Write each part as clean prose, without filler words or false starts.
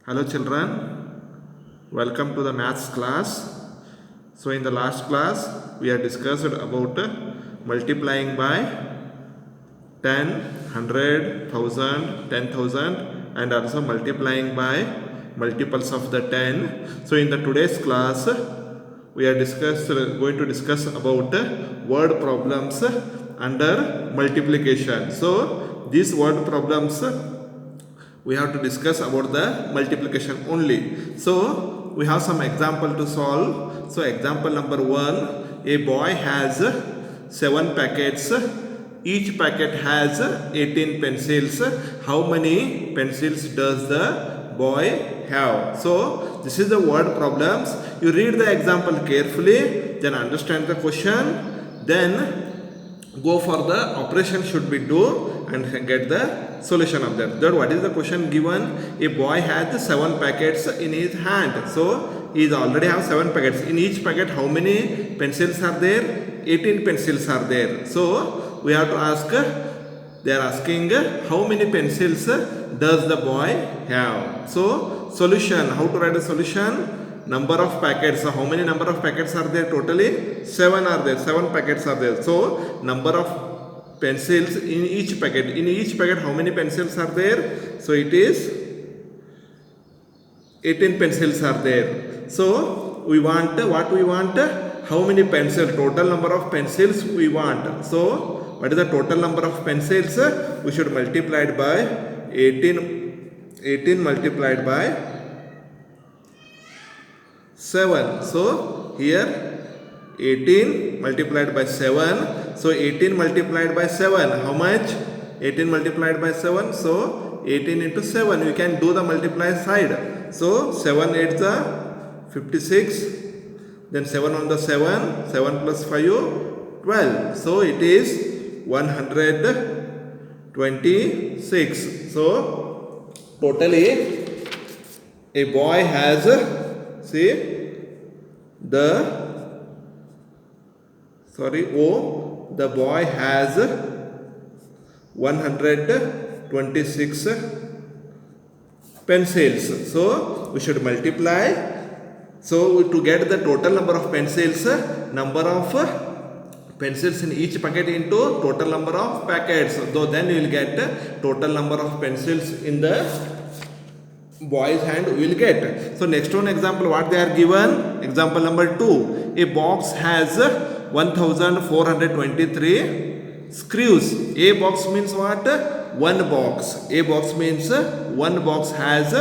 Hello children, welcome to the maths class. So in the last class we have discussed about multiplying by 10, 100, 1000, 10,000 and also multiplying by multiples of the 10. So in the today's class we are going to discuss about word problems under multiplication. So these word problems we have to discuss about the multiplication only. So we have some example to solve. So example number 1, a boy has 7 packets. Each packet has 18 pencils. How many pencils does the boy have? So this is the word problems. You read the example carefully, then understand the question, then go for the operation should be do and get the solution of that. Then what is the question given? A boy had 7 packets in his hand. So he already have 7 packets. In each packet how many pencils are there? 18 pencils are there. So we have to ask, they are asking how many pencils does the boy have? So solution, how to write a solution? Number of packets. So how many number of packets are there totally? 7 are there. 7 packets are there. So number of pencils in each packet. In each packet how many pencils are there? So it is 18 pencils are there. So we want what we want? How many pencils? Total number of pencils we want. So what is the total number of pencils? We should multiply it by 18 multiplied by 7. So here 18 multiplied by 7. So 18 multiplied by 7. How much? 18 multiplied by 7. So 18 into 7. We can do the multiply side. So 7 8 is 56. Then 7 on the 7. 7 plus 5 12. So it is 126. So totally a boy has, see, the boy has 126 pencils. So we should multiply. So to get the total number of pencils, number of pencils in each packet into total number of packets. So then you will get total number of pencils in the boy's hand we will get. So next one example what they are given. Example number 2. A box has 1423 screws. A box means what? One box. A box means one box has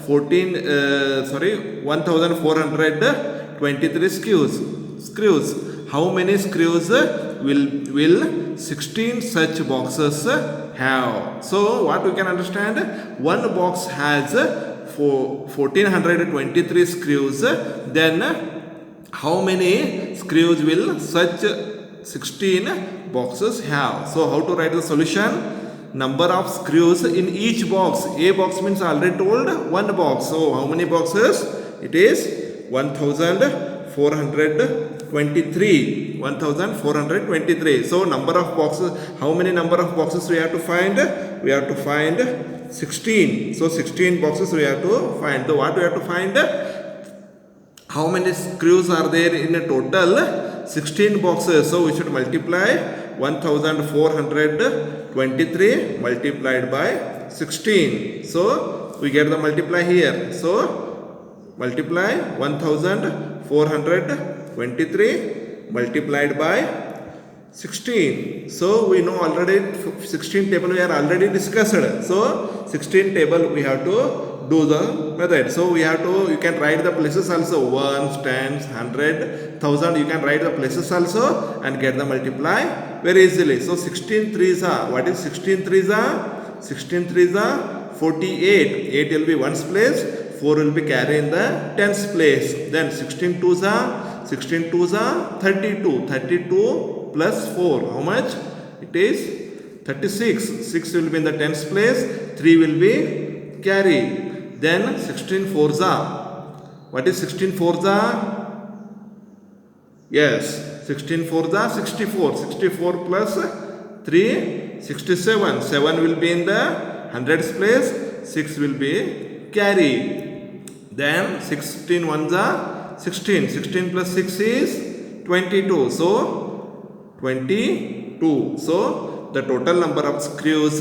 1423 screws. How many screws will 16 such boxes have? So what we can understand, one box has 1423 screws. Then how many screws will such 16 boxes have? So how to write the solution? Number of screws in each box. A box means already told one box. So how many boxes? It is 1423. 1423. So number of boxes, how many number of boxes we have to find? We have to find 16. So 16 boxes we have to find. So what we have to find? How many screws are there in a total? 16 boxes. So we should multiply 1423 multiplied by 16. So we get the multiply here. So multiply 1423 multiplied by 16. So we know already 16 table we are already discussed. So 16 table we have to do the method. So we have to, you can write the places also, ones, tens, 100, 1000. You can write the places also and get the multiply very easily. So 16 threes are, what is 16 threes are? 16 threes are 48. 8 will be ones place, 4 will be carry in the tens place. Then 16 twos are 32. 32 plus 4. How much? It is 36. 6 will be in the tens place. 3 will be carry. Then 16 fours are. What is 16 fours are? Yes. 16 fours are 64. 64 plus 3, 67. 7 will be in the hundreds place. 6 will be carry. Then 16 ones are 16. 16 plus 6 is 22. So 22. So the total number of screws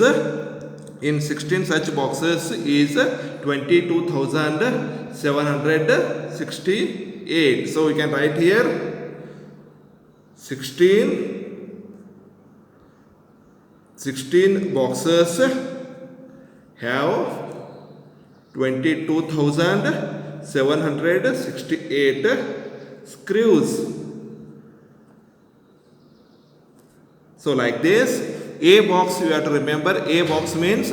in 16 such boxes is 22,768. So we can write here 16 boxes have 22,768 screws. So like this, A box you have to remember, A box means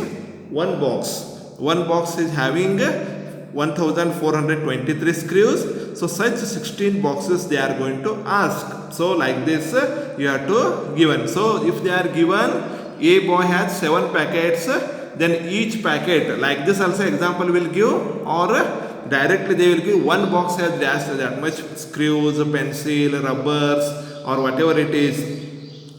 one box. One box is having 1423 screws. So such 16 boxes they are going to ask. So like this you have to given. So if they are given A boy has 7 packets, then each packet like this also example will give, or directly they will give one box has that much screws, pencil, rubbers or whatever it is,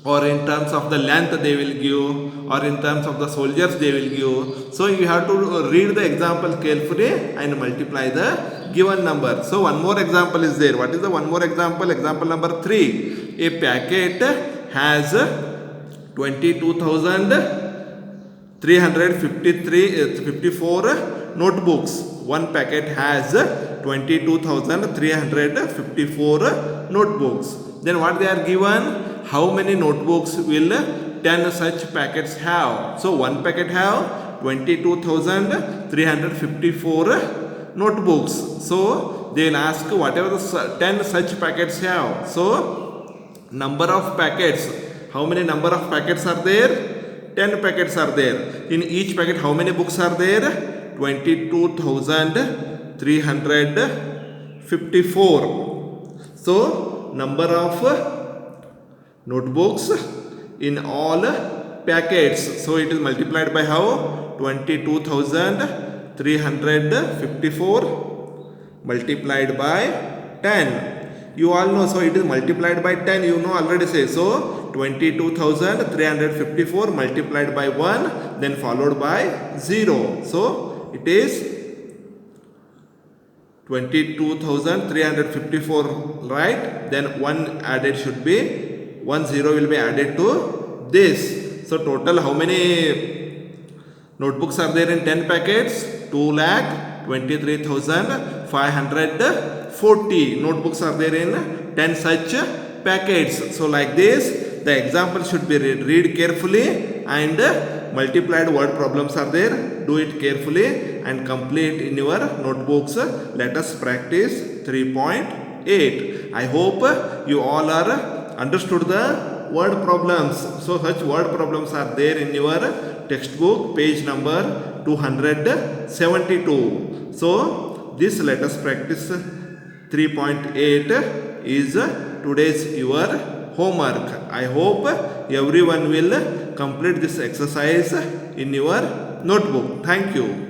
or in terms of the length they will give, or in terms of the soldiers they will give. So you have to read the example carefully and multiply the given number. So one more example is there. What is the one more example? Example number 3. A packet has 22,354 notebooks. One packet has 22,354 notebooks. Then what they are given? How many notebooks will 10 such packets have? So one packet have 22,354 notebooks. So they will ask whatever the 10 such packets have. So number of packets. How many number of packets are there? 10 packets are there. In each packet how many books are there? 22,354. So number of notebooks in all packets. So it is multiplied by how? 22,354 multiplied by 10. You all know, so it is multiplied by 10, you know already say. So 22,354 multiplied by 1, then followed by 0. So it is 22,354, right? Then 1 added should be 1 0 will be added to this. So total how many notebooks are there in 10 packets? 2,23,540 notebooks are there in 10 such packets. So like this the example should be read carefully, and multiplied word problems are there. Do it carefully and complete in your notebooks. Let us practice 3.8. I hope you all are understood the word problems. So such word problems are there in your textbook, page number 272. So this let us practice 3.8 is today's your homework. I hope everyone will complete this exercise in your notebook. Thank you.